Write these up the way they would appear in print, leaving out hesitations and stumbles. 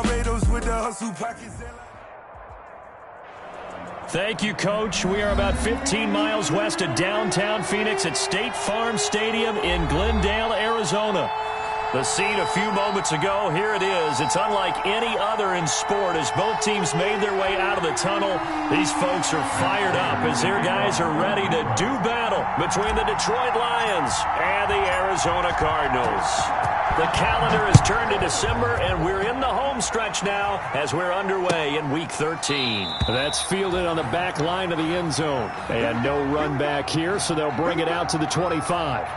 Barbados with the hustle pockets. Thank you, Coach. We are about 15 miles west of downtown Phoenix at State Farm Stadium in Glendale, Arizona. The scene a few moments ago, here it is. It's unlike any other in sport as both teams made their way out of the tunnel. These folks are fired up as their guys are ready to do battle between the Detroit Lions and the Arizona Cardinals. The calendar has turned to December, and we're in the home stretch now as we're underway in Week 13. That's fielded on the back line of the end zone. And no run back here, so they'll bring it out to the 25.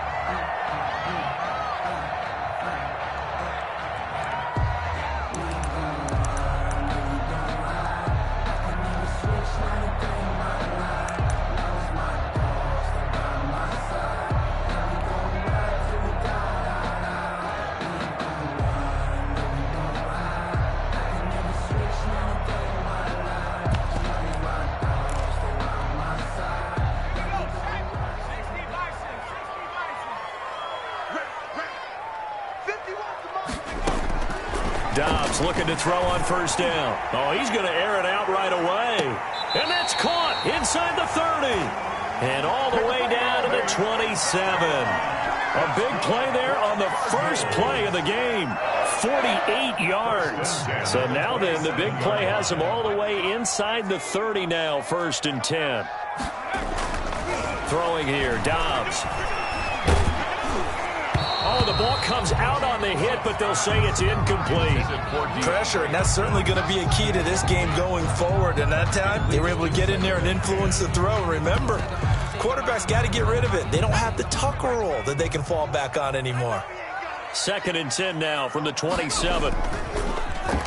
Dobbs looking to throw on first down. Oh, he's going to air it out right away. And that's caught inside the 30. And all the way down to the 27. A big play there on the first play of the game. 48 yards. So now then, the big play has him all the way inside the 30 now, 1st and 10. Throwing here, Dobbs. Oh, the ball comes out on the hit, but they'll say it's incomplete. Pressure, and that's certainly going to be a key to this game going forward. And that time, they were able to get in there and influence the throw. And remember, quarterbacks got to get rid of it. They don't have the tuck roll that they can fall back on anymore. 2nd and 10 now from the 27.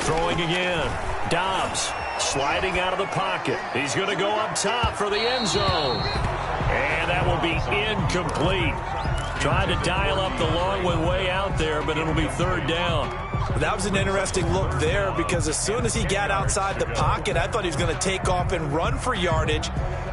Throwing again. Dobbs sliding out of the pocket. He's going to go up top for the end zone. And that will be incomplete. Tried to dial up the long one way out there, but it'll be 3rd down. That was an interesting look there because as soon as he got outside the pocket, I thought he was going to take off and run for yardage.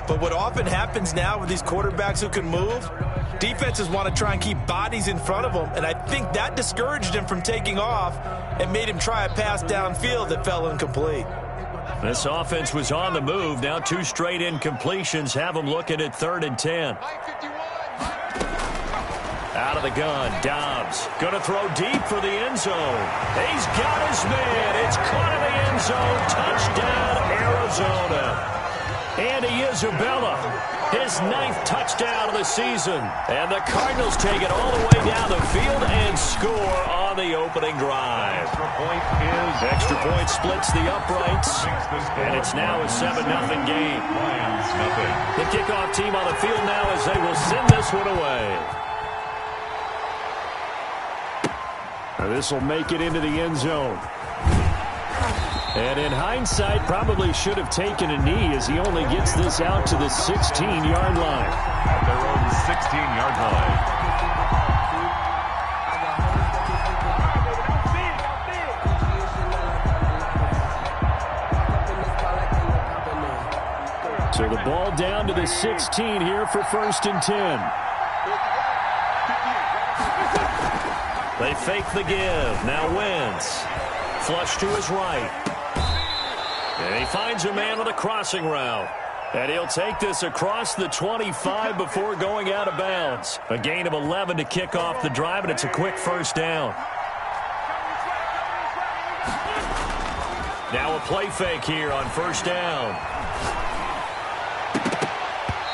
But what often happens now with these quarterbacks who can move, defenses want to try and keep bodies in front of them, and I think that discouraged him from taking off and made him try a pass downfield that fell incomplete. This offense was on the move. Now 2 straight incompletions have them looking at 3rd and 10. Out of the gun, Dobbs going to throw deep for the end zone. He's got his man. It's caught in the end zone. Touchdown, Arizona. Andy Isabella, his 9th touchdown of the season. And the Cardinals take it all the way down the field and score on the opening drive. Extra point splits the uprights. And it's now a 7-0 game. The kickoff team on the field now as they will send this one away. This will make it into the end zone. And in hindsight, probably should have taken a knee as he only gets this out to the 16-yard line. At their own 16-yard line. So the ball down to the 16 here for 1st and 10. They fake the give. Now Wentz. Flush to his right. And he finds a man on a crossing route. And he'll take this across the 25 before going out of bounds. A gain of 11 to kick off the drive, and it's a quick 1st down. Now a play fake here on 1st down.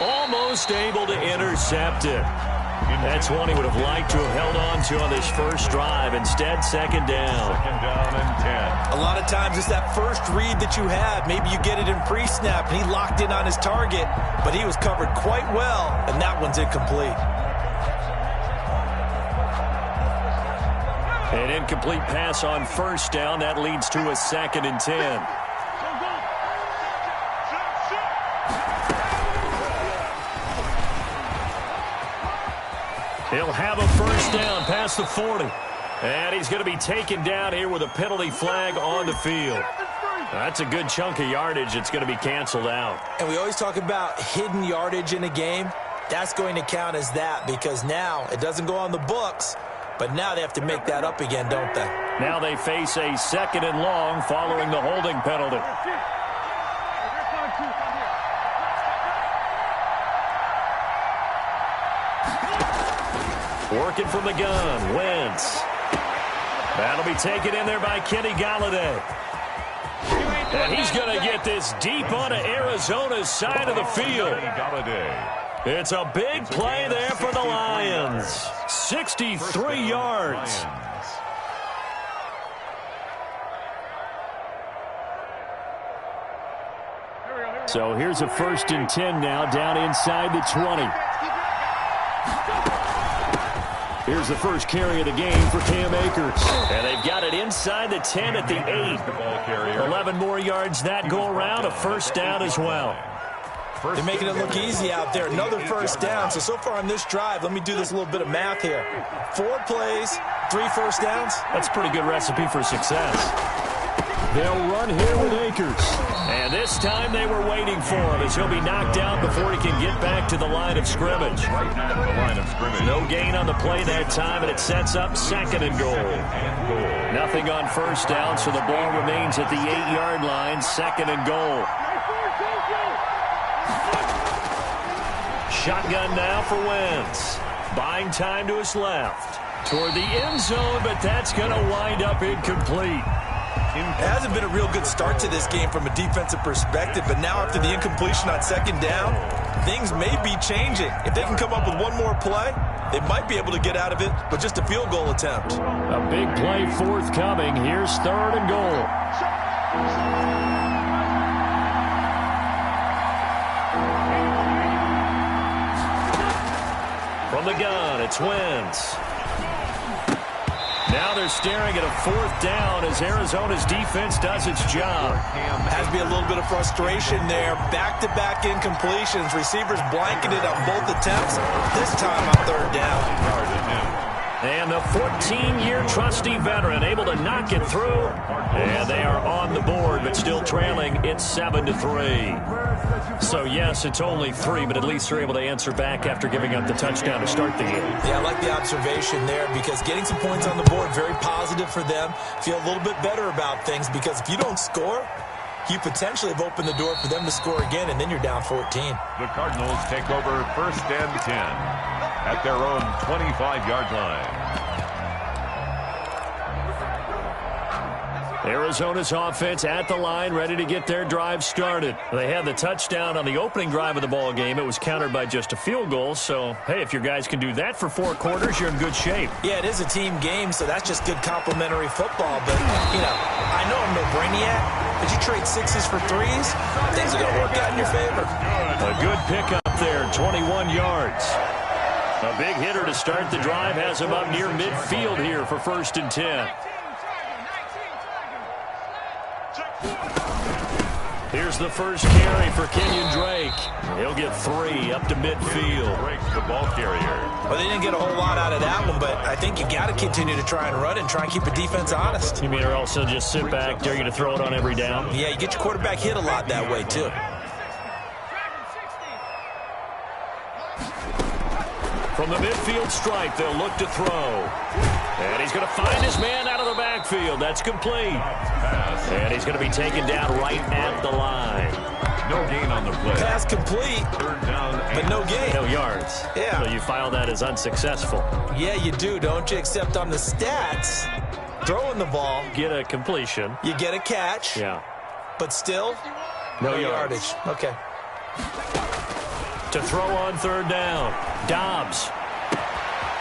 Almost able to intercept it. That's one he would have liked to have held on to on this first drive. Instead, 2nd down. 2nd down and 10. A lot of times it's that first read that you have. Maybe you get it in pre-snap, and he locked in on his target, but he was covered quite well, and that one's incomplete. An incomplete pass on 1st down. That leads to a 2nd and 10. He'll have a 1st down past the 40. And he's going to be taken down here with a penalty flag on the field. That's a good chunk of yardage. It's going to be canceled out. And we always talk about hidden yardage in a game. That's going to count as that because now it doesn't go on the books, but now they have to make that up again, don't they? Now they face a 2nd and long following the holding penalty. Working from the gun, Wentz. That'll be taken in there by Kenny Galladay. And he's going to get this deep onto Arizona's side of the field. It's a big play there for the Lions. 63 yards. So here's a 1st and 10 now down inside the 20. Here's the first carry of the game for Cam Akers. And they've got it inside the 10 at the 8. 11 more yards that go around, a 1st down as well. They're making it look easy out there. Another 1st down. So far on this drive, let me do this little bit of math here. 4 plays, 3 1st downs. That's a pretty good recipe for success. They'll run here with Akers. And this time they were waiting for him as he'll be knocked down before he can get back to the line of scrimmage. No gain on the play that time, and it sets up 2nd and goal. Nothing on 1st down, so the ball remains at the 8-yard line, 2nd and goal. Shotgun now for Wentz. Buying time to his left. Toward the end zone, but that's going to wind up incomplete. It hasn't been a real good start to this game from a defensive perspective, but now after the incompletion on 2nd down, things may be changing. If they can come up with one more play, they might be able to get out of it with just a field goal attempt. A big play forthcoming. Here's 3rd and goal. From the gun, it's Wentz. Now they're staring at a 4th down as Arizona's defense does its job. Has to be a little bit of frustration there. Back-to-back incompletions. Receivers blanketed on both attempts. This time on 3rd down. And the 14-year trusty veteran able to knock it through. And they are on the board, but still trailing. It's 7-3. So, yes, it's only 3, but at least they're able to answer back after giving up the touchdown to start the game. Yeah, I like the observation there because getting some points on the board, very positive for them. Feel a little bit better about things because if you don't score, you potentially have opened the door for them to score again, and then you're down 14. The Cardinals take over 1st and 10 at their own 25-yard line. Arizona's offense at the line, ready to get their drive started. They had the touchdown on the opening drive of the ball game. It was countered by just a field goal. So, hey, if your guys can do that for 4 quarters, you're in good shape. Yeah, it is a team game, so that's just good complimentary football. But, you know, I know I'm no brainiac, but you trade 6s for 3s, things are going to work out in your favor. A good pickup there, 21 yards. A big hitter to start the drive has him up near midfield here for 1st and 10. Here's the first carry for Kenyon Drake. He'll get 3 up to midfield. Breaks the ball carrier. Well, they didn't get a whole lot out of that one, but I think you got to continue to try and run and try and keep the defense honest. You mean or else they'll just sit back, dare you to throw it on every down? Yeah, you get your quarterback hit a lot that way, too. From the midfield stripe, they'll look to throw. And he's going to find his man out of the backfield. That's complete. And he's going to be taken down right at the line. No gain on the play. Pass complete, 3rd down, but no gain. No yards. Yeah. So you file that as unsuccessful. Yeah, you do, don't you? Except on the stats, throwing the ball. Get a completion. You get a catch. Yeah. But still, no yardage. Okay. To throw on 3rd down. Dobbs.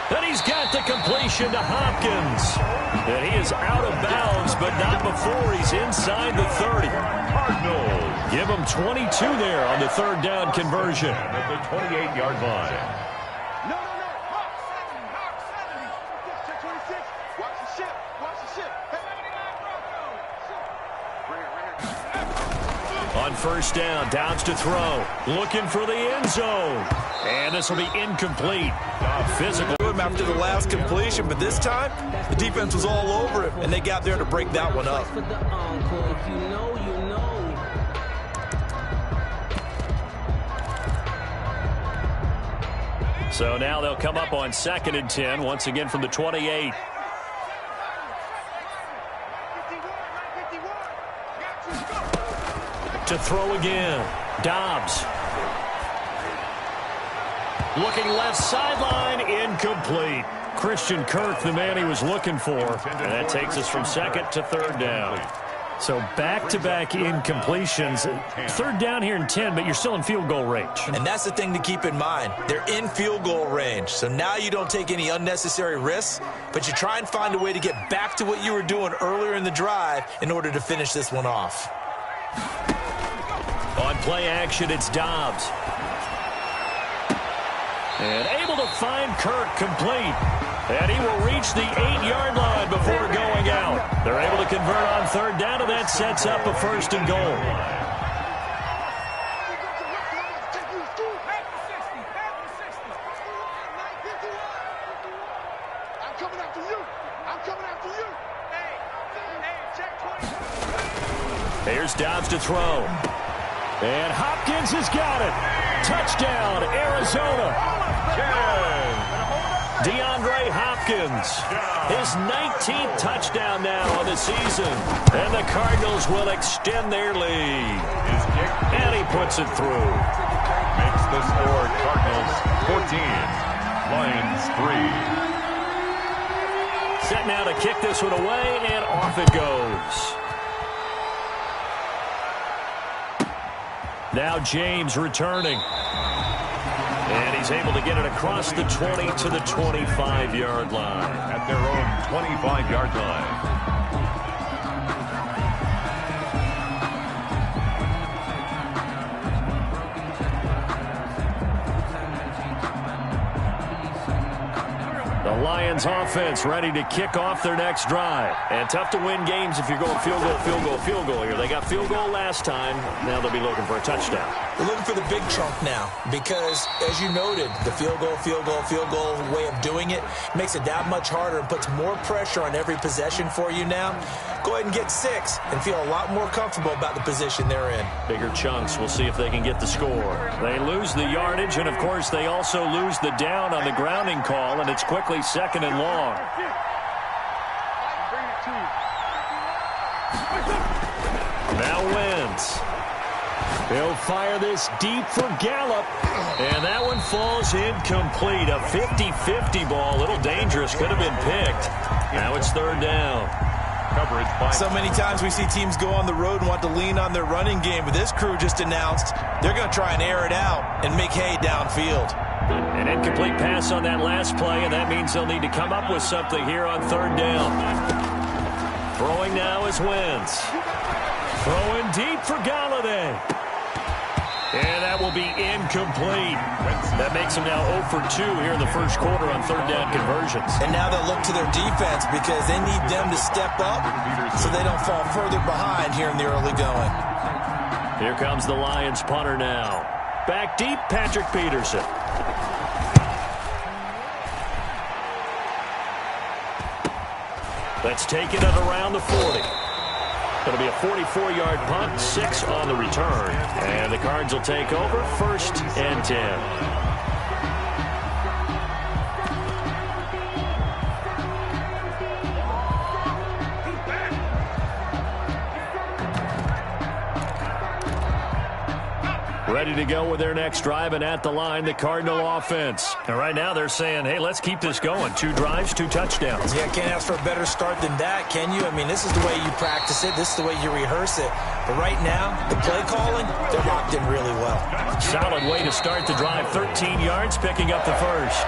And he's got the completion to Hopkins. And he is out of bounds, but not before he's inside the 30. Cardinals. Give him 22 there on the 3rd down conversion. At the 28-yard line. On 1st down, Downs to throw. Looking for the end zone. And this will be incomplete. Physical. After the last completion, but this time, the defense was all over it, and they got there to break that one up. So now they'll come up on 2nd and 10, once again from the 28. To throw again. Dobbs. Looking left sideline, incomplete. Christian Kirk, the man he was looking for. And that takes us from second to third down. So back-to-back incompletions. Third down here in 10, but you're still in field goal range. And that's the thing to keep in mind. They're in field goal range. So now you don't take any unnecessary risks, but you try and find a way to get back to what you were doing earlier in the drive in order to finish this one off. On play action, it's Dobbs. And able to find Kirk complete. And he will reach the 8-yard line before going out. They're able to convert on third down, and that sets up a first and goal. I'm coming after you. I'm coming after you. Hey, check 20. Here's Dobbs to throw. And Hopkins has got it. Touchdown, Arizona. DeAndre Hopkins, his 19th touchdown now on the season. And the Cardinals will extend their lead. And he puts it through. Makes the score Cardinals 14, Lions 3. Set now to kick this one away, and off it goes. Now James returning. And he's able to get it across the 20 to the 25-yard line. At their own 25-yard line. The Lions offense ready to kick off their next drive. And tough to win games if you're going field goal, field goal, field goal here. They got field goal last time. Now they'll be looking for a touchdown. They're looking for the big chunk now because, as you noted, the field goal way of doing it makes it that much harder and puts more pressure on every possession for you now. Go ahead and get 6 and feel a lot more comfortable about the position they're in. Bigger chunks. We'll see if they can get the score. They lose the yardage, and, of course, they also lose the down on the grounding call, and it's quickly second and long. Now Wentz. He'll fire this deep for Gallup. And that one falls incomplete. A 50-50 ball. A little dangerous. Could have been picked. Now it's third down. Coverage by so many times we see teams go on the road and want to lean on their running game. But this crew just announced they're going to try and air it out and make hay downfield. An incomplete pass on that last play, and that means they'll need to come up with something here on third down. Throwing now is Wentz. Throwing deep for Galladay. And that will be incomplete. That makes them now 0 for 2 here in the first quarter on third down conversions. And now they'll look to their defense because they need them to step up so they don't fall further behind here in the early going. Here comes the Lions punter now. Back deep, Patrick Peterson. Let's take it at around the 40. It'll be a 44-yard punt, 6 on the return. And the Cards will take over, first and 10. Ready to go with their next drive, and at the line, the Cardinal offense. And right now they're saying, hey, let's keep this going. 2 drives, 2 touchdowns. Yeah, can't ask for a better start than that, can you? I mean, this is the way you practice it. This is the way you rehearse it. But right now, the play calling, they're locked in really well. Solid way to start the drive. 13 yards, picking up the first.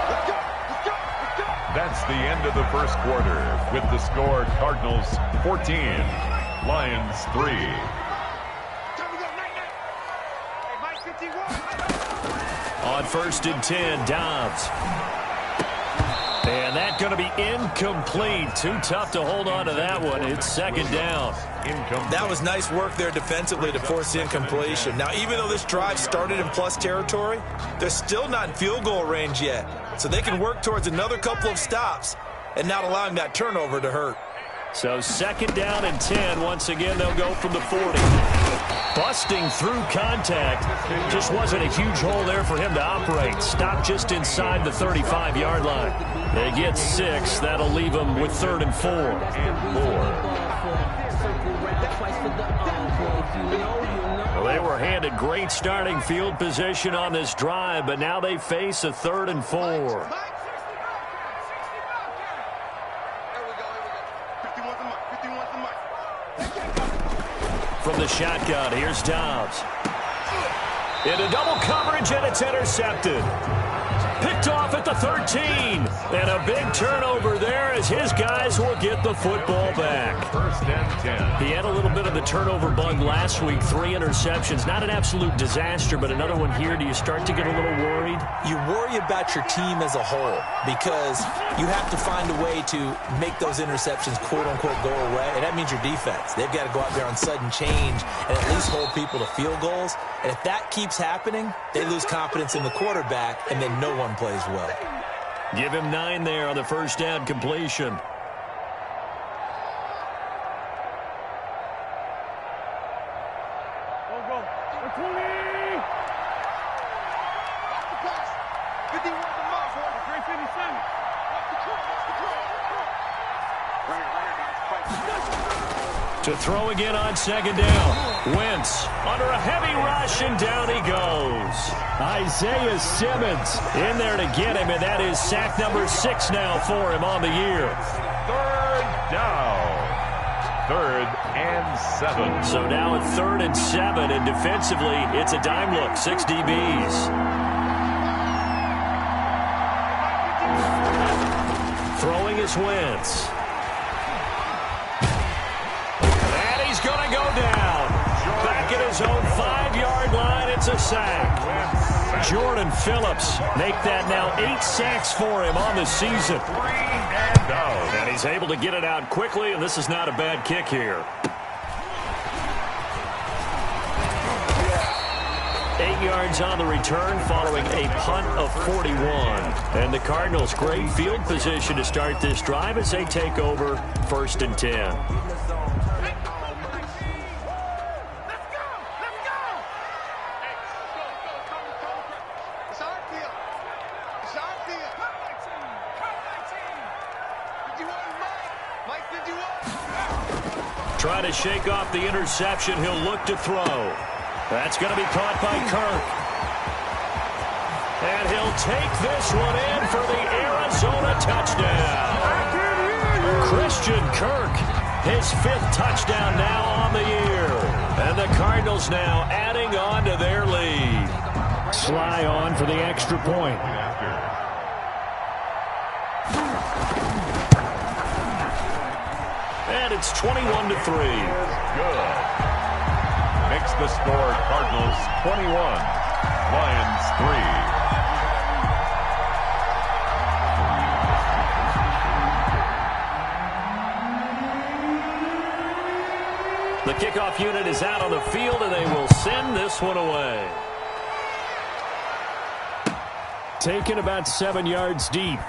That's the end of the first quarter with the score Cardinals 14, Lions 3. On first and 10, Dobbs. And that's going to be incomplete. Too tough to hold on to that one. It's second down. That was nice work there defensively to force the incompletion. Now, even though this drive started in plus territory, they're still not in field goal range yet. So they can work towards another couple of stops and not allowing that turnover to hurt. So second down and 10. Once again, they'll go from the 40. Busting through contact. Just wasn't a huge hole there for him to operate. Stopped just inside the 35-yard line. They get 6. That'll leave them with 3rd and 4. had great starting field position on this drive, but now they face a 3rd and 4. From the shotgun, here's Dobbs. Into double coverage, and it's intercepted. Picked off at the 13. And a big turnover there as his guys will get the football back. 1st and 10. He had a little bit of the turnover bug last week. 3 interceptions. Not an absolute disaster, but another one here. Do you start to get a little worried? You worry about your team as a whole because you have to find a way to make those interceptions, quote-unquote, go away. And that means your defense. They've got to go out there on sudden change and at least hold people to field goals. And if that keeps happening, they lose confidence in the quarterback, and then no one plays well. Give him 9 there on the first down completion. To throw again on 2nd down. Wentz under a heavy rush, and down he goes. Isaiah Simmons in there to get him, and that is sack number 6 now for him on the year. 3rd down. 3rd and 7. So now at 3rd and 7, and defensively, it's a dime look. 6 DBs. Throwing is Wentz. Going to go down. Back at his own 5-yard line. It's a sack. Jordan Phillips make that now 8 sacks for him on the season. 3 and out. And he's able to get it out quickly, and this is not a bad kick here. 8 yards on the return following a punt of 41. And the Cardinals, great field position to start this drive as they take over 1st and 10. Trying to shake off the interception. He'll look to throw. That's going to be caught by Kirk. And he'll take this one in for the Arizona touchdown. Christian Kirk, his 5th touchdown now on the year. And the Cardinals now adding on to their lead. Sly on for the extra point. And it's 21-3. Good. Makes the score Cardinals 21, Lions 3. The kickoff unit is out on the field, and they will send this one away. Taken about 7 yards deep.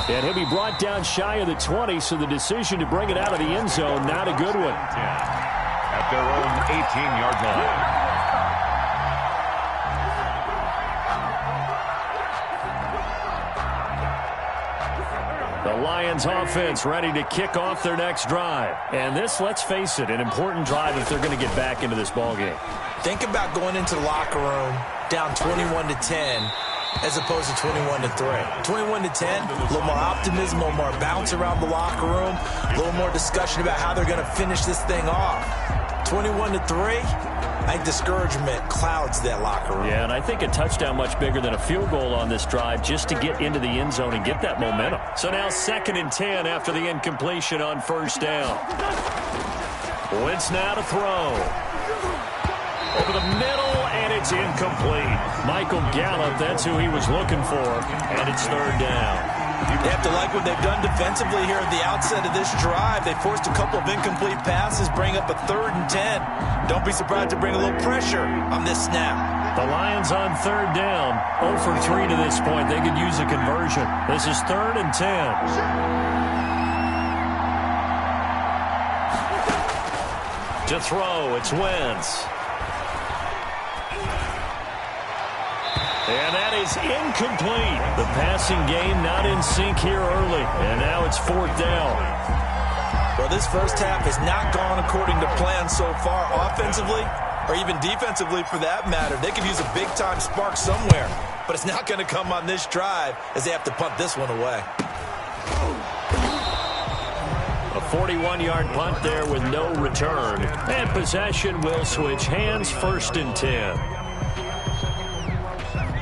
And he'll be brought down shy of the 20, so the decision to bring it out of the end zone, not a good one. 10 at their own 18-yard line. The Lions offense ready to kick off their next drive. And this, let's face it, an important drive if they're going to get back into this ballgame. Think about going into the locker room down 21-10 as opposed to 21-3. 21-10, a little more optimism, a little more bounce around the locker room, a little more discussion about how they're going to finish this thing off. 21-3, I think discouragement clouds that locker room. Yeah, and I think a touchdown much bigger than a field goal on this drive just to get into the end zone and get that momentum. So now 2nd and 10 after the incompletion on 1st down. Wentz now to throw. Over the middle, and it's incomplete. Michael Gallup, that's who he was looking for, and it's 3rd down. They have to like what they've done defensively here at the outset of this drive. They forced a couple of incomplete passes, bring up a 3rd and 10. Don't be surprised to bring a little pressure on this snap. The Lions on 3rd down, 0 for 3 to this point. They could use a conversion. This is 3rd and 10. To throw, it's Wentz. And that is incomplete. The passing game not in sync here early. And now it's 4th down. Well, this first half has not gone according to plan so far offensively, or even defensively for that matter. They could use a big-time spark somewhere, but it's not going to come on this drive as they have to punt this one away. A 41-yard punt there with no return. And possession will switch hands, 1st and 10.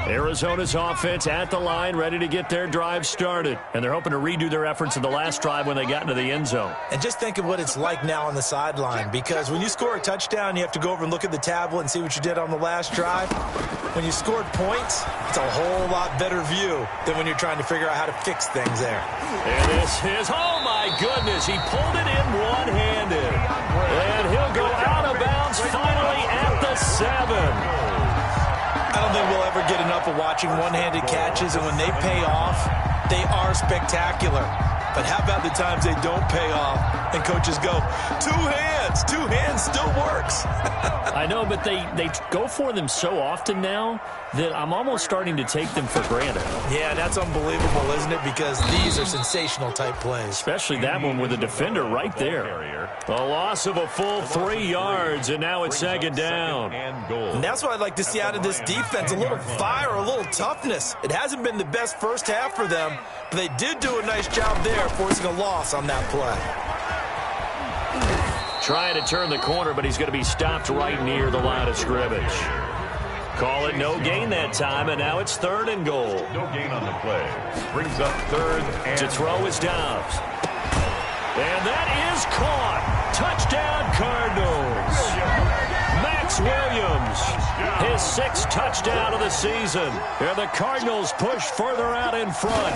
Arizona's offense at the line, ready to get their drive started. And they're hoping to redo their efforts in the last drive when they got into the end zone. And just think of what it's like now on the sideline, because when you score a touchdown, you have to go over and look at the tablet and see what you did on the last drive. When you scored points, it's a whole lot better view than when you're trying to figure out how to fix things there. And this is, oh my goodness, he pulled it in one-handed. And he'll go out of bounds finally at the 7. I don't think we'll ever get enough of watching one-handed catches, and when they pay off, they are spectacular. But how about the times they don't pay off and coaches go, two hands still works. I know, but they go for them so often now that I'm almost starting to take them for granted. Yeah, that's unbelievable, isn't it? Because these are sensational type plays. Especially that one with a defender right there. A loss of a full 3 yards, and now it's 2nd down. And that's what I'd like to see out of this defense, a little fire, a little toughness. It hasn't been the best first half for them, but they did do a nice job there, forcing a loss on that play. Trying to turn the corner, but he's going to be stopped right near the line of scrimmage. Call it no gain that time, and now it's 3rd and goal. No gain on the play. Brings up 3rd and... To throw is Dobbs. And that is caught. Touchdown, Cardinals. Max Williams, his 6th touchdown of the season. And the Cardinals push further out in front.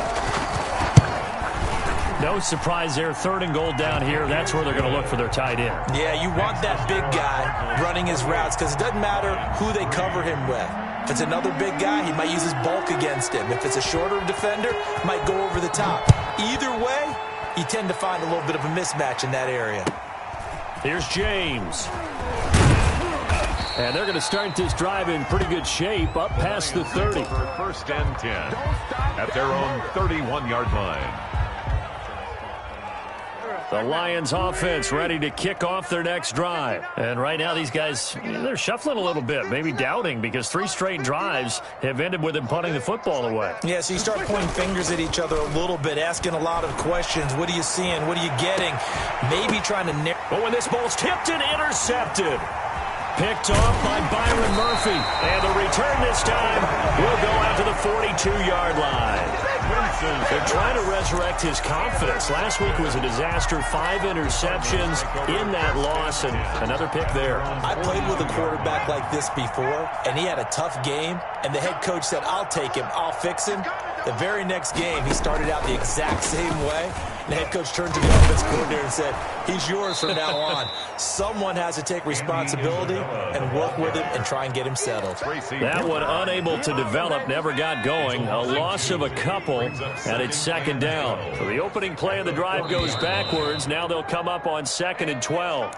No surprise there, 3rd and goal down here. That's where they're going to look for their tight end. Yeah, you want that big guy running his routes because it doesn't matter who they cover him with. If it's another big guy, he might use his bulk against him. If it's a shorter defender, might go over the top. Either way, you tend to find a little bit of a mismatch in that area. Here's James. And they're going to start this drive in pretty good shape, up past the 30. For 1st and 10 at their own 31-yard line. The Lions offense ready to kick off their next drive. And right now these guys, they're shuffling a little bit, maybe doubting, because 3 straight drives have ended with them punting the football away. Yeah, so you start pointing fingers at each other a little bit, asking a lot of questions. What are you seeing? What are you getting? Maybe trying to narrow. But when this ball's tipped and intercepted. Picked off by Byron Murphy. And the return this time will go out to the 42-yard line. They're trying to resurrect his confidence. Last week was a disaster. 5 interceptions in that loss, and another pick there. I played with a quarterback like this before, and he had a tough game, and the head coach said, I'll take him, I'll fix him. The very next game, he started out the exact same way. The head coach turned to the offense coordinator and said, he's yours from now on. Someone has to take responsibility and work with him and try and get him settled. That one unable to develop, never got going. A loss of a couple, and it's 2nd down. So the opening play of the drive goes backwards. Now they'll come up on 2nd and 12.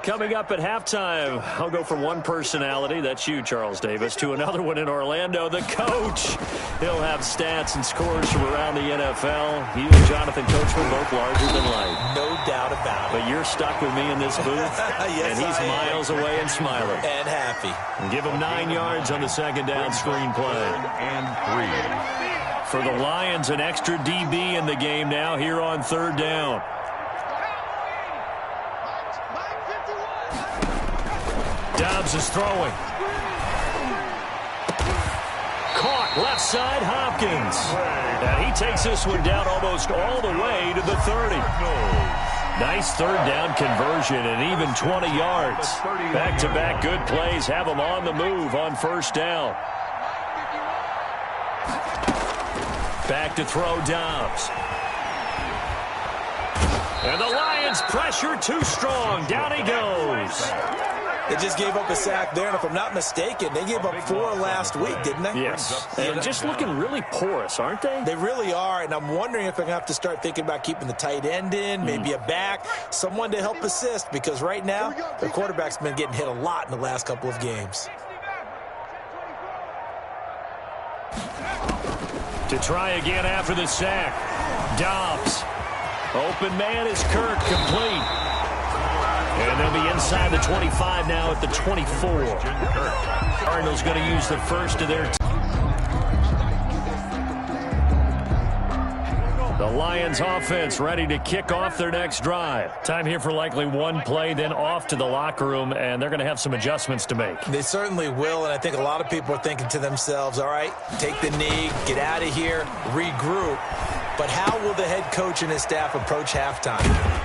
Coming up at halftime, I'll go from one personality, that's you, Charles Davis, to another one in Orlando, the coach. He'll have stats and scores from around the NFL. He and Jonathan Coachman both larger than life. No doubt about it. But you're stuck with me in this booth, yes, and he's miles away and smiling. And happy. And give him 9 yards on the 2nd down screen play. And 3. For the Lions, an extra DB in the game now here on 3rd down. Dobbs is throwing. Caught left side, Hopkins. And he takes this one down almost all the way to the 30. Nice 3rd down conversion and even 20 yards. Back-to-back good plays have them on the move on 1st down. Back to throw Dobbs. And the Lions pressure too strong. Down he goes. They just gave up a sack there, and if I'm not mistaken, they gave up 4 last week, didn't they? Yes. And just looking really porous, aren't they? They really are, and I'm wondering if they're going to have to start thinking about keeping the tight end in, maybe a back, someone to help assist, because right now, the quarterback's been getting hit a lot in the last couple of games. To try again after the sack. Dobbs. Open man is Kirk, complete. And they'll be inside the 25 now at the 24. Cardinals going to use the first of their The Lions offense ready to kick off their next drive. Time here for likely one play, then off to the locker room, and they're going to have some adjustments to make. They certainly will, and I think a lot of people are thinking to themselves, all right, take the knee, get out of here, regroup. But how will the head coach and his staff approach halftime?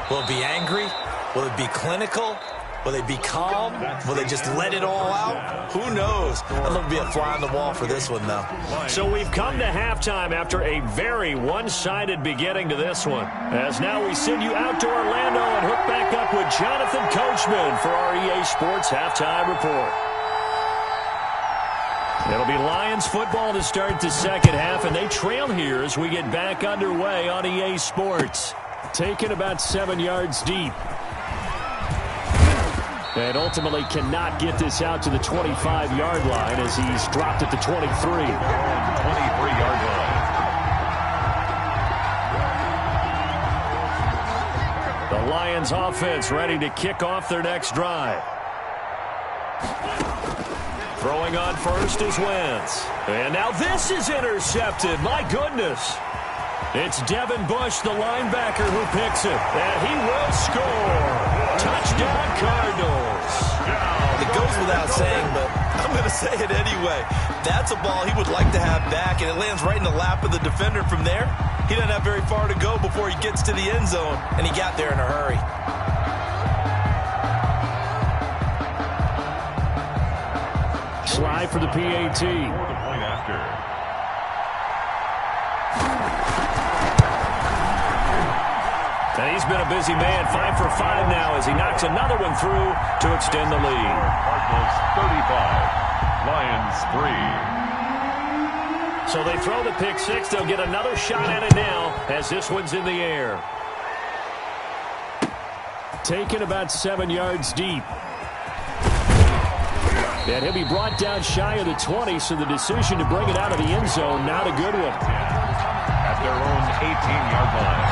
Will it be angry? Will it be clinical? Will they be calm? Will they just let it all out? Who knows? I'm going to be a fly on the wall for this one, though. So we've come to halftime after a very one-sided beginning to this one. As now we send you out to Orlando and hook back up with Jonathan Coachman for our EA Sports Halftime Report. It'll be Lions football to start the second half, and they trail here as we get back underway on EA Sports. Taken about 7 yards deep. And ultimately cannot get this out to the 25-yard line as he's dropped at the 23. 23-yard line. The Lions offense ready to kick off their next drive. Throwing on first is Wentz. And now this is intercepted. My goodness. It's Devin Bush, the linebacker, who picks it. And he will score. Touchdown, Cardinals. It goes without saying, but I'm going to say it anyway. That's a ball he would like to have back, and it lands right in the lap of the defender from there. He doesn't have very far to go before he gets to the end zone, and he got there in a hurry. Slide for the PAT. For the point after. And he's been a busy man, 5 for 5 now as he knocks another one through to extend the lead. Cardinals 35, Lions 3. So they throw the pick six. They'll get another shot at it now as this one's in the air. Taken about 7 yards deep. And he'll be brought down shy of the 20, so the decision to bring it out of the end zone, not a good one. At their own 18-yard line.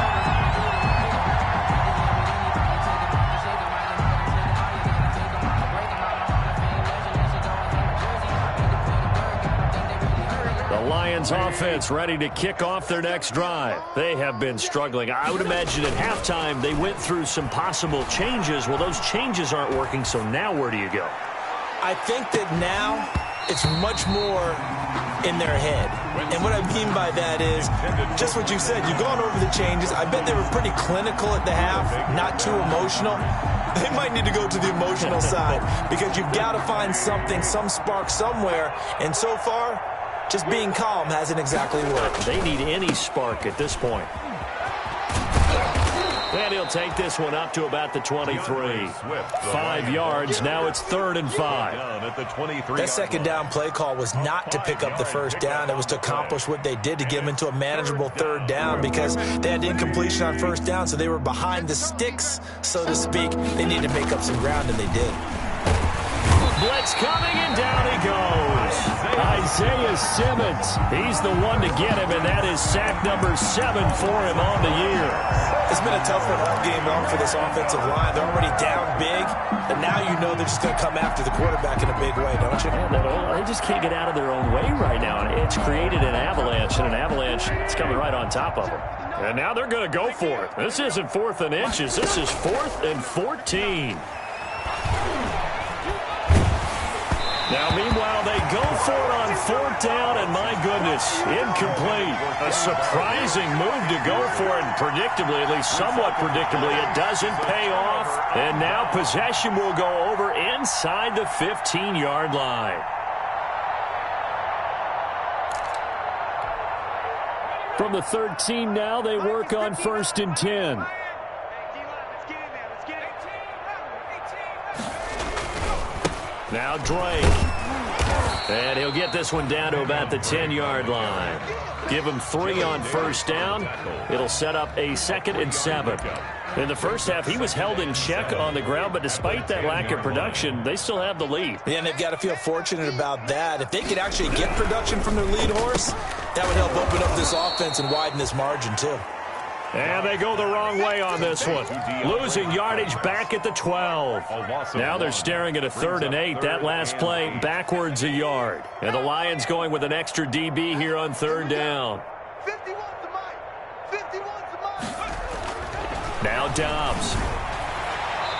Lions offense ready to kick off their next drive. They have been struggling. I would imagine at halftime they went through some possible changes. Well, those changes aren't working, so now where do you go? I think that now it's much more in their head. And what I mean by that is just what you said. You've gone over the changes. I bet they were pretty clinical at the half, not too emotional. They might need to go to the emotional side because you've got to find something, some spark somewhere. And so far, just being calm hasn't exactly worked. They need any spark at this point. And he'll take this one up to about the 23. 5 yards. Now it's 3rd and 5. That second down play call was not to pick up the first down. It was to accomplish what they did to get them into a manageable 3rd down because they had incompletion on first down, so they were behind the sticks, so to speak. They needed to make up some ground, and they did. Blitz coming, and down he goes. Isaiah Simmons. He's the one to get him, and that is sack number 7 for him on the year. It's been a tough one all game long for this offensive line. They're already down big, and now you know they're just going to come after the quarterback in a big way, don't you? Yeah, they just can't get out of their own way right now. It's created an avalanche, and an avalanche is coming right on top of them. And now they're going to go for it. This isn't 4th and inches. This is 4th and 14. Now, meanwhile, they go for it on 4th down, and my goodness, incomplete. A surprising move to go for it, and predictably, at least somewhat predictably, it doesn't pay off. And now possession will go over inside the 15-yard line. From the 13 now, they work on 1st and 10. Now Drake. And he'll get this one down to about the 10-yard line. Give him 3 on first down. It'll set up a 2nd and 7. In the first half, he was held in check on the ground, but despite that lack of production, they still have the lead. Yeah, and they've got to feel fortunate about that. If they could actually get production from their lead horse, that would help open up this offense and widen this margin, too. And they go the wrong way on this one. Losing yardage back at the 12. Now they're staring at a 3rd and 8. That last play backwards a yard. And the Lions going with an extra DB here on 3rd down. Now Dobbs.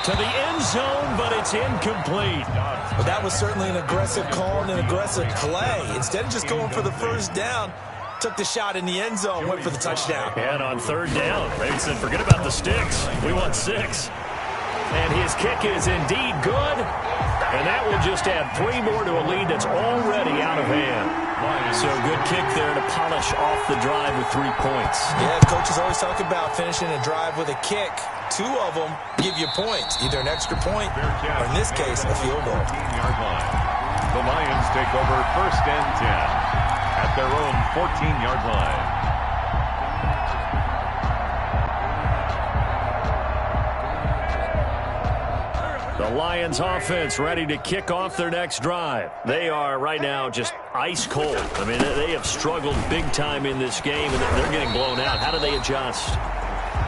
To the end zone, but it's incomplete. Well, that was certainly an aggressive call and an aggressive play. Instead of just going for the 1st down, took the shot in the end zone, went for the touchdown. And on 3rd down, they said, forget about the sticks. We want 6. And his kick is indeed good. And that will just add 3 more to a lead that's already out of hand. So good kick there to polish off the drive with 3 points. Yeah, coaches always talk about finishing a drive with a kick. 2 of them give you points, either an extra point or, in this case, a field goal. The Lions take over 1st and 10 at their own 14-yard line. The Lions offense ready to kick off their next drive. They are right now just ice cold. I mean, they have struggled big time in this game, and they're getting blown out. How do they adjust?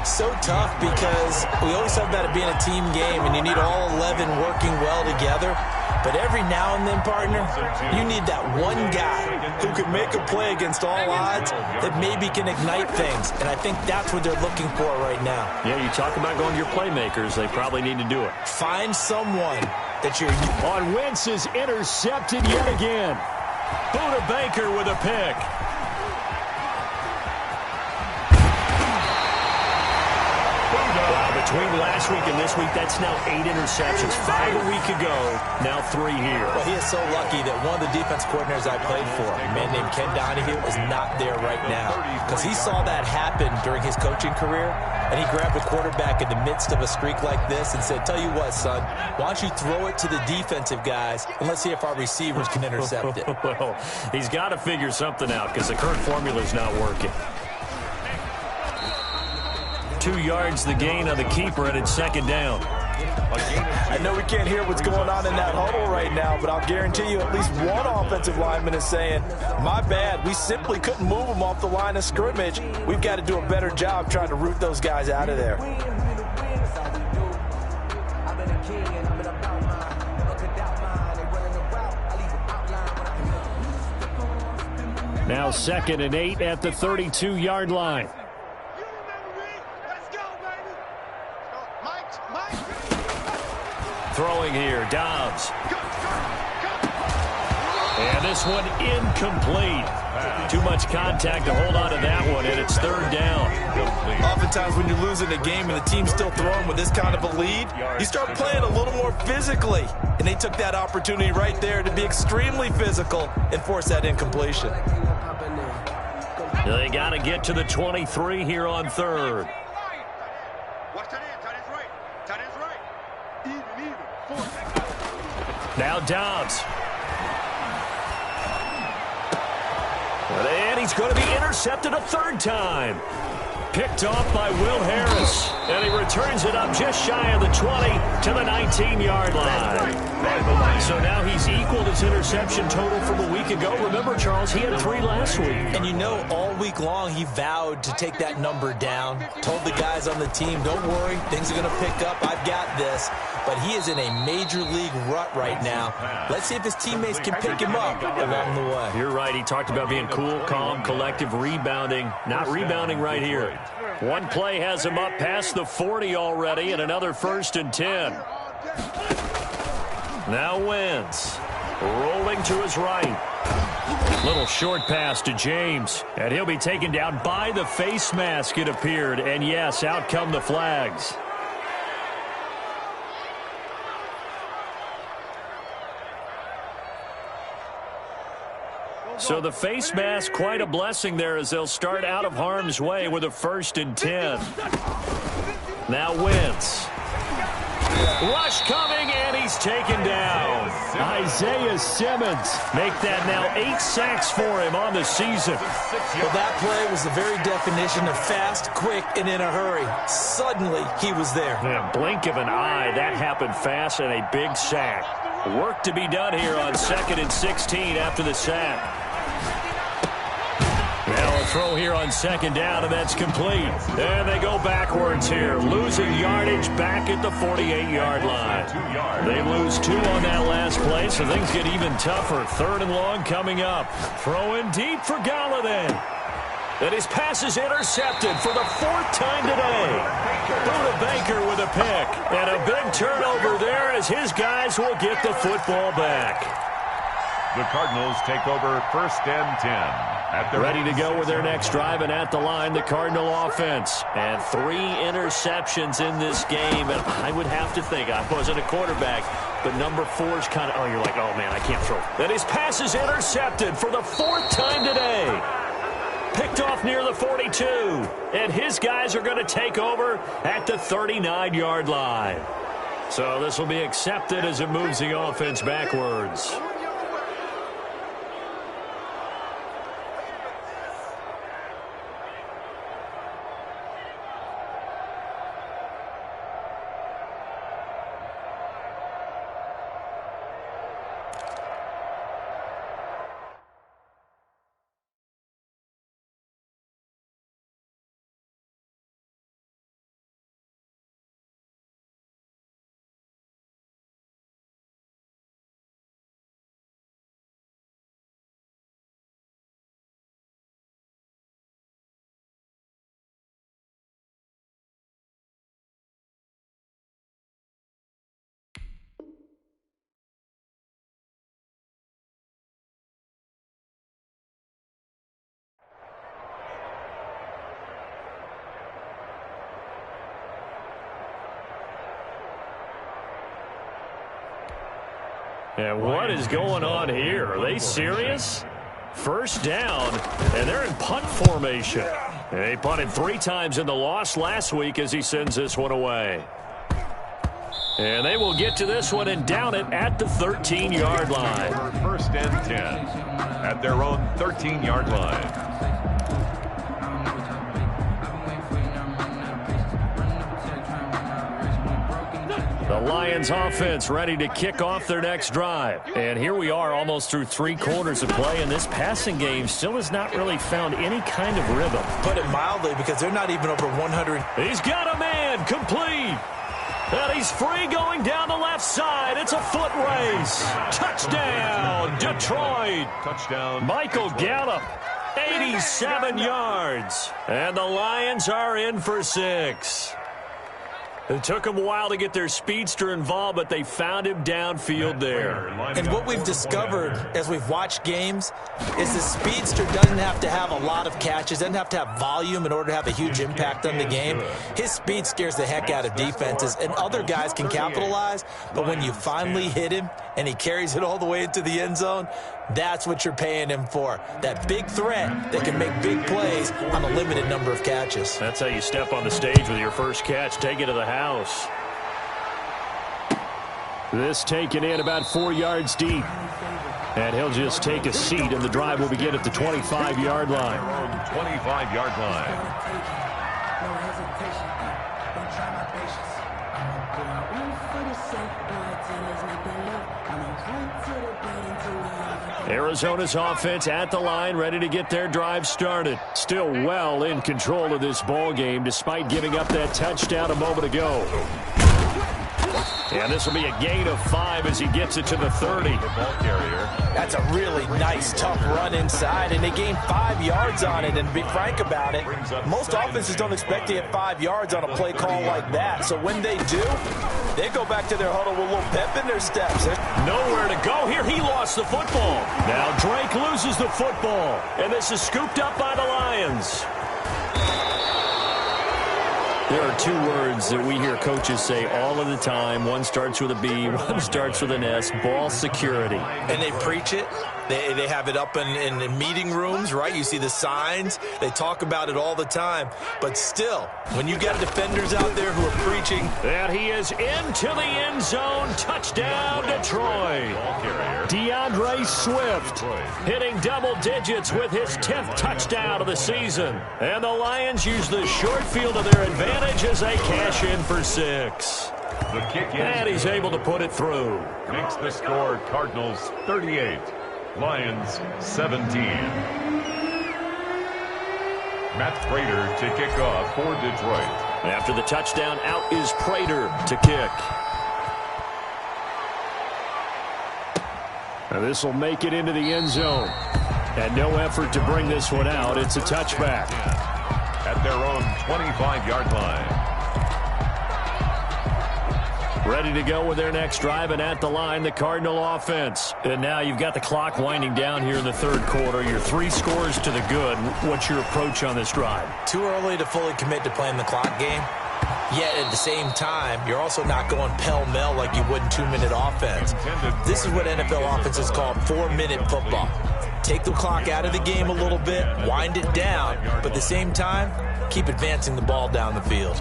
So tough because we always talk about it being a team game, and you need all 11 working well together. But every now and then, partner, you need that one guy who can make a play against all odds that maybe can ignite things. And I think that's what they're looking for right now. Yeah, you talk about going to your playmakers. They probably need to do it. Find someone that you're... On Wentz is intercepted yet again. Buda Baker with a pick. Between last week and this week, that's now 8 interceptions. 5 a week ago, now 3 here. Well, he is so lucky that one of the defense coordinators I played for, a man named Ken Donahue, is not there right now. Because he saw that happen during his coaching career, and he grabbed the quarterback in the midst of a streak like this and said, tell you what, son, why don't you throw it to the defensive guys, and let's see if our receivers can intercept it. Well, he's got to figure something out because the current formula is not working. 2 yards the gain on the keeper, and it's 2nd down. I know we can't hear what's going on in that huddle right now, but I'll guarantee you at least one offensive lineman is saying, my bad, we simply couldn't move them off the line of scrimmage. We've got to do a better job trying to root those guys out of there. Now 2nd and 8 at the 32-yard line. Throwing here, Dobbs. And this one incomplete. Too much contact to hold on to that one, and it's 3rd down. Oftentimes when you're losing a game and the team's still throwing with this kind of a lead, you start playing a little more physically. And they took that opportunity right there to be extremely physical and force that incompletion. They got to get to the 23 here on 3rd. Now Dobbs. And he's going to be intercepted a 3rd time. Picked off by Will Harris. And he returns it up just shy of the 20 to the 19-yard line. So now he's equaled his interception total from a week ago. Remember, Charles, he had 3 last week. And you know, all week long he vowed to take that number down. Told the guys on the team, don't worry, things are going to pick up. I've got this. But he is in a major league rut right now. Let's see if his teammates can pick him up along the way. You're right. He talked about being cool, calm, collective, rebounding. Not rebounding right here. One play has him up past the 40 already, and another 1st and 10. Now Wentz rolling to his right. Little short pass to James, and he'll be taken down by the face mask, it appeared. And yes, out come the flags. So the face mask, quite a blessing there as they'll start out of harm's way with a 1st and 10. Now Wentz. Rush coming, and he's taken down. Isaiah Simmons make that now 8 sacks for him on the season. Well, that play was the very definition of fast, quick, and in a hurry. Suddenly, he was there. Yeah, blink of an eye, that happened fast, and a big sack. Work to be done here on 2nd and 16 after the sack. Now a throw here on second down, and that's complete. And they go backwards here, losing yardage back at the 48-yard line. They lose 2 on that last play, so things get even tougher. 3rd and long coming up. Throwing deep for Galladay. And his pass is intercepted for the 4th time today. Buda Baker with a pick. And a big turnover there as his guys will get the football back. The Cardinals take over 1st and 10. Ready to go with their next drive, and at the line, the Cardinal offense. And 3 interceptions in this game. And I would have to think, I wasn't a quarterback, but number 4's kind of, oh, you're like, oh, man, I can't throw. And his pass is intercepted for the 4th time today. Picked off near the 42. And his guys are going to take over at the 39-yard line. So this will be accepted as it moves the offense backwards. And what is going on here? Are they serious? 1st down, and they're in punt formation. They punted 3 times in the loss last week as he sends this one away. And they will get to this one and down it at the 13-yard line. 1st and 10 at their own 13-yard line. The Lions offense ready to kick off their next drive. And here we are almost through 3 quarters of play, and this passing game still has not really found any kind of rhythm. Put it mildly, because they're not even over 100. He's got a man complete. And he's free going down the left side. It's a foot race. Touchdown, Detroit. Touchdown, Michael Gallup, 87 yards. And the Lions are in for 6. It took them a while to get their speedster involved, but they found him downfield there. And what we've discovered as we've watched games is the speedster doesn't have to have a lot of catches, doesn't have to have volume in order to have a huge impact on the game. His speed scares the heck out of defenses, and other guys can capitalize, but when you finally hit him and he carries it all the way into the end zone, that's what you're paying him for. That big threat that can make big plays on a limited number of catches. That's how you step on the stage with your first catch. Take it to the house. This taken in about 4 yards deep. And he'll just take a seat, and the drive will begin at the 25-yard line. 25-yard line. Arizona's offense at the line, ready to get their drive started. Still well in control of this ball game, despite giving up that touchdown a moment ago. And this will be a gain of 5 as he gets it to the 30. The ball carrier. That's a really nice, tough run inside, and they gained 5 yards on it. And to be frank about it, most offenses don't expect to get 5 yards on a play call like that. So when they do, they go back to their huddle with a little pep in their steps. Nowhere to go here. He lost the football. Now Drake loses the football, and this is scooped up by the Lions. There are 2 words that we hear coaches say all of the time. One starts with a B, one starts with an S, ball security. And they preach it. They have it up in meeting rooms, right? You see the signs. They talk about it all the time. But still, when you get defenders out there who are preaching. And he is into the end zone. Touchdown, Detroit. DeAndre Swift hitting double digits with his 10th touchdown of the season. And the Lions use the short field to their advantage as they cash in for 6. The kick is, and he's able to put it through. Makes the score Cardinals 38, Lions 17. Matt Prater to kick off for Detroit. After the touchdown, out is Prater to kick. This will make it into the end zone. And no effort to bring this one out. It's a touchback. At their own 25-yard line. Ready to go with their next drive, and at the line, the Cardinal offense. And now you've got the clock winding down here in the third quarter. You're 3 scores to the good. What's your approach on this drive? Too early to fully commit to playing the clock game. Yet at the same time, you're also not going pell-mell like you would in 2-minute offense. This is what NFL offenses call 4-minute football. Take the clock out of the game a little bit, wind it down, but at the same time, keep advancing the ball down the field.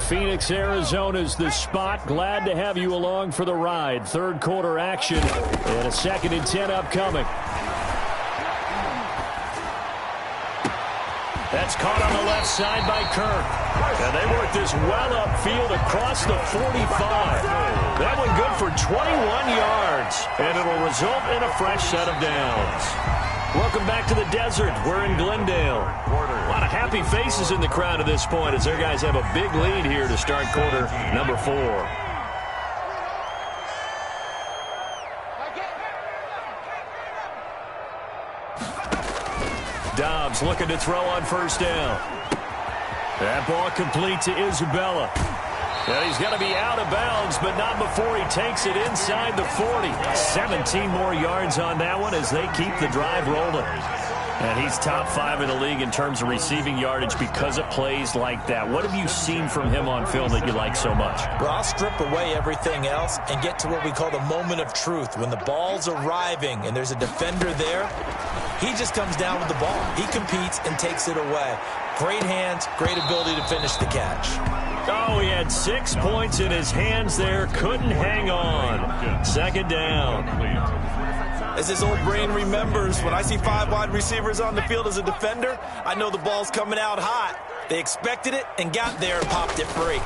Phoenix, Arizona's the spot. Glad to have you along for the ride. Third quarter action and a 2nd and 10 upcoming. That's caught on the left side by Kirk. And they work this well upfield across the 45. That one good for 21 yards. And it'll result in a fresh set of downs. Welcome back to the desert. We're in Glendale. A lot of happy faces in the crowd at this point as their guys have a big lead here to start quarter number 4. Dobbs looking to throw on first down. That ball complete to Isabella. And he's going to be out of bounds, but not before he takes it inside the 40. 17 more yards on that one as they keep the drive rolling. And he's top 5 in the league in terms of receiving yardage because of plays like that. What have you seen from him on film that you like so much? Well, I'll strip away everything else and get to what we call the moment of truth. When the ball's arriving and there's a defender there, he just comes down with the ball. He competes and takes it away. Great hands, great ability to finish the catch. Oh, he had 6 points in his hands there. Couldn't hang on. 2nd down. As his old brain remembers, when I see 5 wide receivers on the field as a defender, I know the ball's coming out hot. They expected it and got there and popped it free.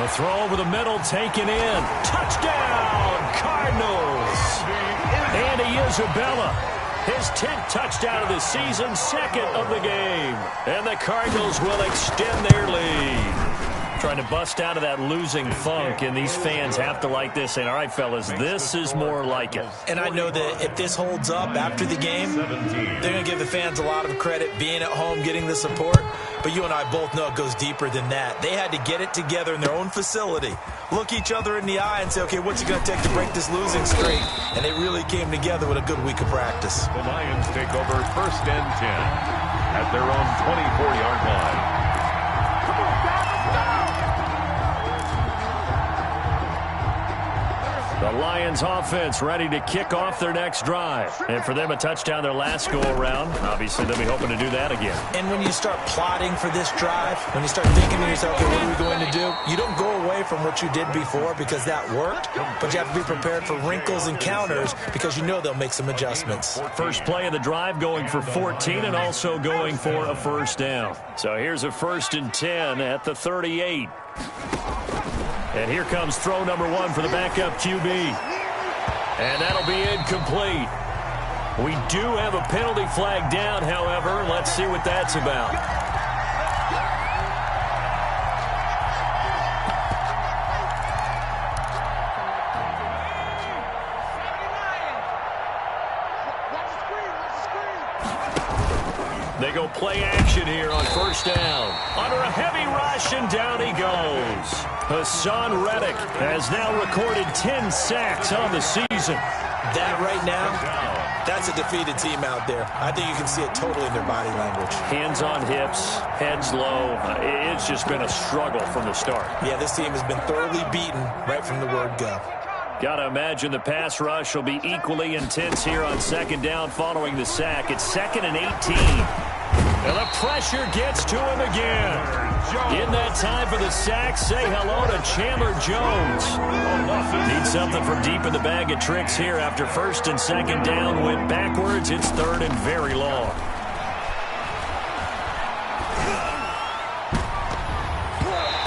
The throw over the middle taken in. Touchdown, Cardinals. Andy Isabella. His 10th touchdown of the season, 2nd of the game. And the Cardinals will extend their lead. Trying to bust out of that losing funk, and these fans have to like this. And all right, fellas, this is more like it. And I know that if this holds up after the game, they're going to give the fans a lot of credit being at home, getting the support. But you and I both know it goes deeper than that. They had to get it together in their own facility, look each other in the eye and say, okay, what's it going to take to break this losing streak? And they really came together with a good week of practice. The Lions take over 1st and 10 at their own 24-yard line. The Lions offense ready to kick off their next drive. And for them, a touchdown their last go-around. Obviously, they'll be hoping to do that again. And when you start plotting for this drive, when you start thinking to yourself, okay, what are we going to do? You don't go away from what you did before because that worked, but you have to be prepared for wrinkles and counters because you know they'll make some adjustments. First play of the drive going for 14 and also going for a first down. So here's a 1st and 10 at the 38. And here comes throw number 1 for the backup QB. And that'll be incomplete. We do have a penalty flag down, however. Let's see what that's about. They go play action here on first down. Under a heavy rush, and down he goes. Hassan Reddick has now recorded 10 sacks on the season. That right now, that's a defeated team out there. I think you can see it totally in their body language. Hands on hips, heads low. It's just been a struggle from the start. Yeah, this team has been thoroughly beaten right from the word go. Got to imagine the pass rush will be equally intense here on 2nd down following the sack. It's 2nd and 18. And the pressure gets to him again. In that time for the sack, say hello to Chandler Jones. Need something from deep in the bag of tricks here after 1st and 2nd down. Went backwards. It's 3rd and very long.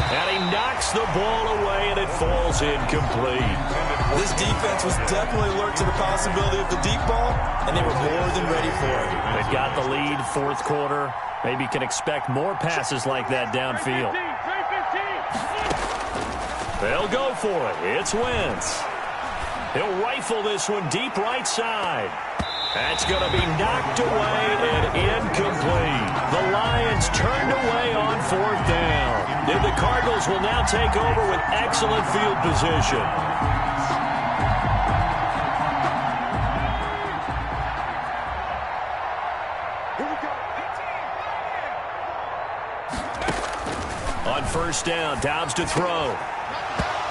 And he knocks knocks the ball away, and it falls incomplete. This defense was definitely alert to the possibility of the deep ball, and they were more than ready for it. They've got the lead, fourth quarter. Maybe can expect more passes like that downfield. They'll go for it. It's Wentz. He'll rifle this one deep right side. That's going to be knocked away and incomplete. The Lions turned away on fourth down. And the Cardinals will now take over with excellent field position. On first down, Dobbs to throw.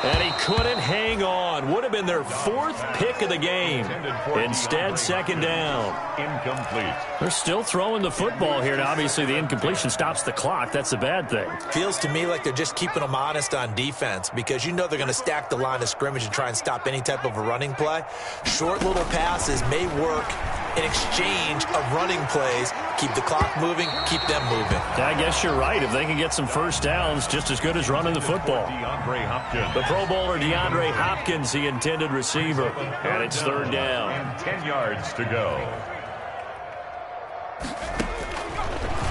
And he couldn't hang on. Would have been their fourth pick of the game. Instead, second down. Incomplete. They're still throwing the football here. Now, obviously, the incompletion stops the clock. That's a bad thing. Feels to me like they're just keeping them honest on defense because you know they're going to stack the line of scrimmage and try and stop any type of a running play. Short little passes may work in exchange of running plays. Keep the clock moving, keep them moving. I guess you're right. If they can get some first downs, just as good as running the football. DeAndre Hopkins. The Pro Bowler DeAndre Hopkins, the intended receiver. And it's third down. And 10 yards to go.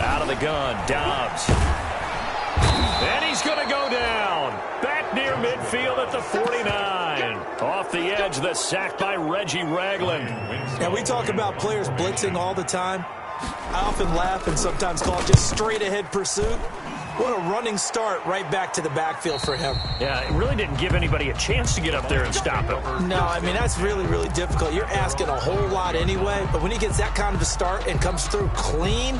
Out of the gun, Dobbs. And he's going to go down. Back near midfield at the 49. Off the edge, the sack by Reggie Ragland. Now, we talk about players blitzing all the time. I often laugh and sometimes call it just straight-ahead pursuit. What a running start right back to the backfield for him. Yeah, it really didn't give anybody a chance to get up there and stop him. No, I mean, that's really, really difficult. You're asking a whole lot anyway, but when he gets that kind of a start and comes through clean,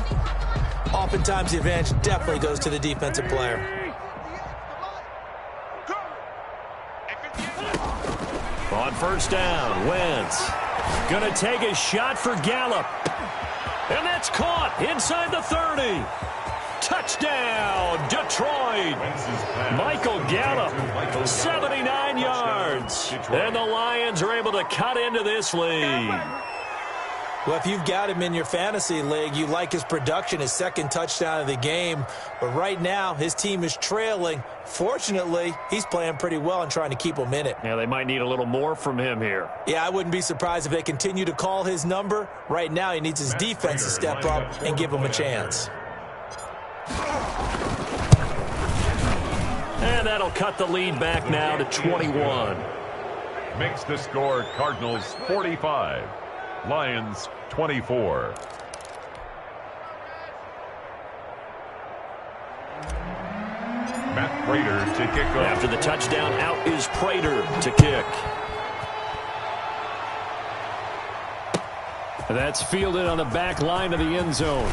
oftentimes the advantage definitely goes to the defensive player. On first down, Wentz going to take a shot for Gallup. And that's caught inside the 30. Touchdown, Detroit. Michael Gallup, 79 yards. And the Lions are able to cut into this lead. Well, if you've got him in your fantasy league, you like his production, his second touchdown of the game. But right now, his team is trailing. Fortunately, he's playing pretty well and trying to keep them in it. Yeah, they might need a little more from him here. Yeah, I wouldn't be surprised if they continue to call his number. Right now, he needs his defense to step up and give him a chance. And that'll cut the lead back now to 21. Makes the score Cardinals 45. Lions 24. Matt Prater to kick off. After the touchdown, out is Prater to kick. That's fielded on the back line of the end zone.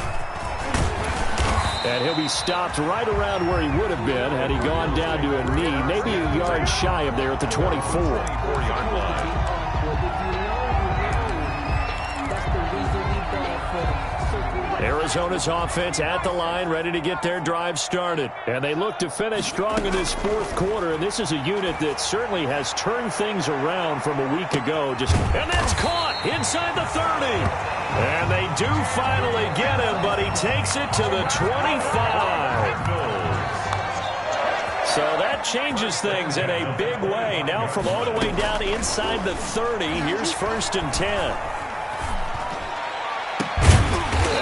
And he'll be stopped right around where he would have been had he gone down to a knee, maybe a yard shy of there at the 24. 24-yard line. Arizona's offense at the line, ready to get their drive started. And they look to finish strong in this fourth quarter. And this is a unit that certainly has turned things around from a week ago. And that's caught inside the 30. And they do finally get him, but he takes it to the 25. So that changes things in a big way. Now from all the way down inside the 30, here's first and 10.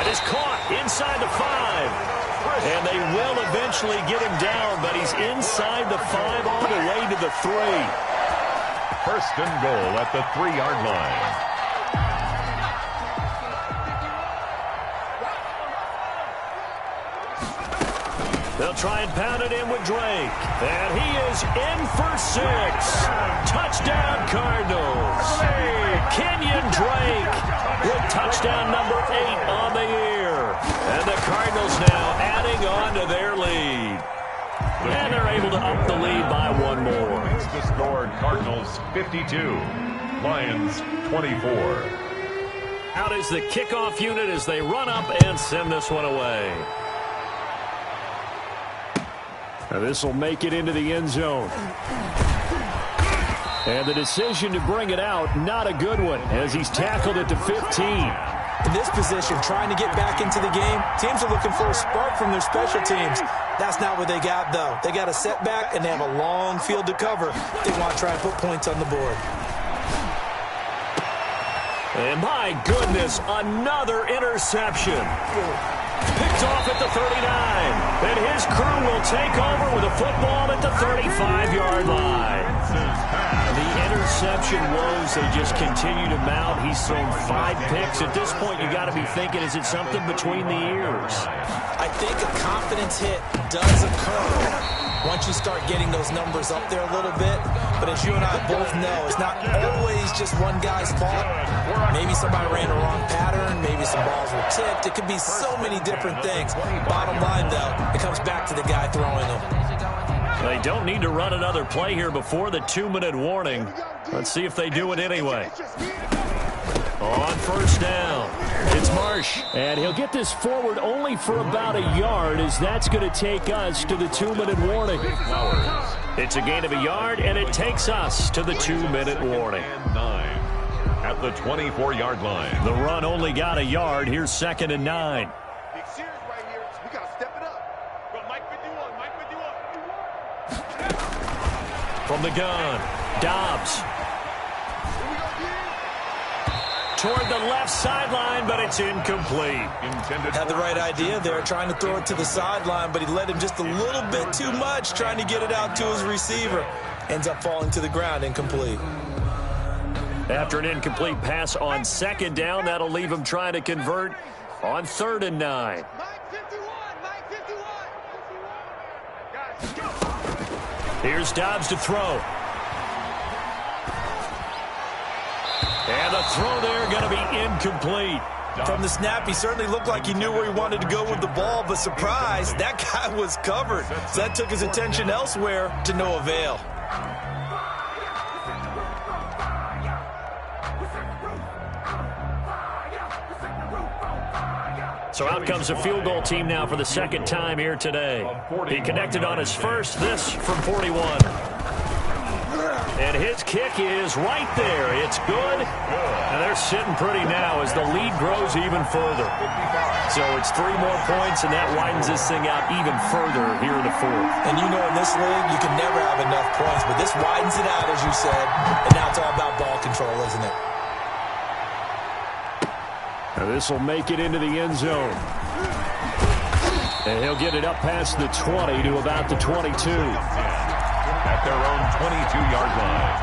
Is caught inside the 5. And they will eventually get him down, but he's inside the 5 all the way to the 3. First and goal at the 3-yard line. They'll try and pound it in with Drake. And he is in for 6. Touchdown, Cardinals. Kenyon Drake with touchdown number 8 on the year. And the Cardinals now adding on to their lead. And they're able to up the lead by one more. Makes the score Cardinals 52. Lions 24. Out is the kickoff unit as they run up and send this one away. Now this will make it into the end zone. And the decision to bring it out, not a good one, as he's tackled at the 15. In this position, trying to get back into the game, teams are looking for a spark from their special teams. That's not what they got, though. They got a setback, and they have a long field to cover. They want to try and put points on the board. And my goodness, another interception. Picked off at the 39. And his crew will take over with a football at the 35-yard line. The interception woes, they just continue to mount. He's thrown 5 picks. At this point, you got to be thinking, is it something between the ears? I think a confidence hit does occur once you start getting those numbers up there a little bit. But as you and I both know, it's not always just one guy's fault. Maybe somebody ran a wrong pattern. Maybe some balls were tipped. It could be so many different things. Bottom line, though, it comes back to the guy throwing them. They don't need to run another play here before the 2-minute warning. Let's see if they do it anyway. On first down, it's Marsh. And he'll get this forward only for about a yard, as that's going to take us to the 2-minute warning. It's a gain of a yard, and it takes us to the 2-minute warning. 9 at the 24-yard line. The run only got a yard. Here's 2nd and 9. Big series right here. We got to step it up. Go, Mike 51, Mike 51. From the gun, Dobbs. Toward the left sideline, but it's incomplete. Had the right idea there, trying to throw it to the sideline, but he led him just a little bit too much, trying to get it out to his receiver. Ends up falling to the ground, incomplete. After an incomplete pass on 2nd down, that'll leave him trying to convert on 3rd and 9. Mike 51, Mike 51. Here's Dobbs to throw. And the throw there going to be incomplete. From the snap, he certainly looked like he knew where he wanted to go with the ball, but surprise, that guy was covered. So that took his attention elsewhere to no avail. So out comes a field goal team now for the 2nd time here today. He connected on his first, this from 41. And his kick is right there. It's good. And they're sitting pretty now as the lead grows even further. So it's 3 more points, and that widens this thing out even further here in the 4th. And you know in this league, you can never have enough points, but this widens it out, as you said. And now it's all about ball control, isn't it? Now this will make it into the end zone. And he'll get it up past the 20 to about the 22. At their own 22-yard line.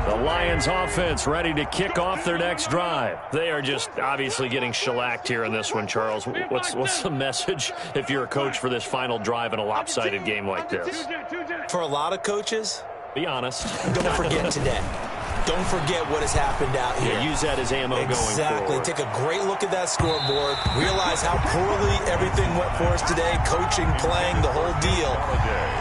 The Lions offense ready to kick off their next drive. They are just obviously getting shellacked here in this one, Charles. What's the message if you're a coach for this final drive in a lopsided game like this? For a lot of coaches, be honest. Don't forget today. Don't forget what has happened out here. Yeah, use that as ammo going forward. Exactly. Take a great look at that scoreboard. Realize how poorly everything went for us today. Coaching, playing, the whole deal.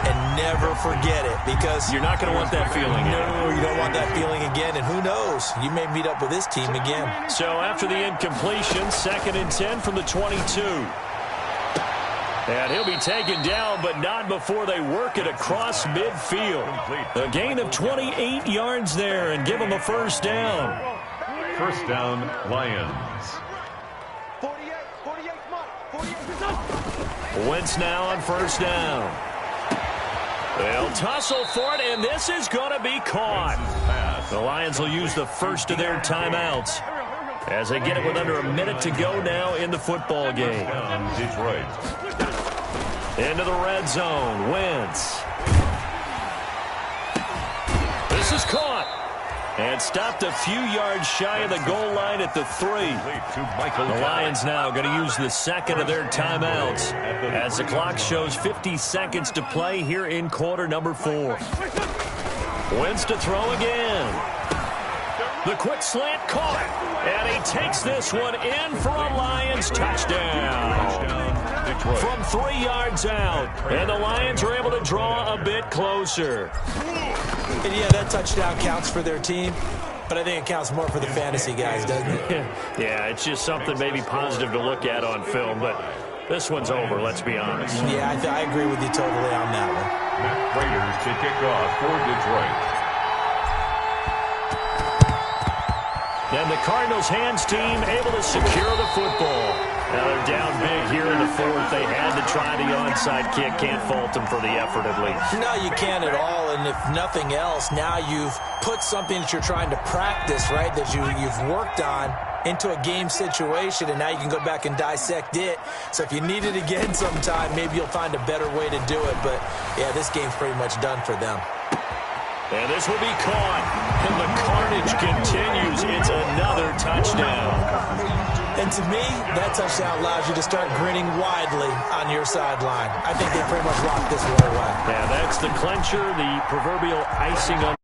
And never forget it, because you're not going to want that feeling again. No, you don't want that feeling again. And who knows? You may meet up with this team again. So after the incompletion, 2nd and 10 from the 22. And he'll be taken down, but not before they work it across midfield. A gain of 28 yards there and give them a first down. First down, Lions. 48, Wentz now on first down. They'll tussle for it, and this is going to be caught. The Lions will use the first of their timeouts as they get it with under a minute to go now in the football game. Detroit. Into the red zone. Wentz. This is caught. And stopped a few yards shy of the goal line at the 3. The Lions now going to use the second of their timeouts as the clock shows 50 seconds to play here in quarter number 4. Wentz to throw again. The quick slant caught. And he takes this one in for a Lions touchdown. From 3 yards out. And the Lions are able to draw a bit closer. And yeah, that touchdown counts for their team, but I think it counts more for the fantasy guys, doesn't it? Yeah, it's just something maybe positive to look at on film, but This one's over, let's be honest. Yeah, I agree with you totally on that one. Raiders to kick off for Detroit. And the Cardinals' hands team able to secure the football. Now they're down big here in the fourth. They had to try the onside kick. Can't fault them for the effort at least. No, you can't at all. And if nothing else, now you've put something that you're trying to practice, right, that you've worked on into a game situation, and now you can go back and dissect it. So if you need it again sometime, maybe you'll find a better way to do it. But, yeah, this game's pretty much done for them. And this will be caught. And the carnage continues. It's another touchdown. And to me, that touchdown allows you to start grinning widely on your sideline. I think they pretty much locked this one away. Yeah, that's the clincher, the proverbial icing on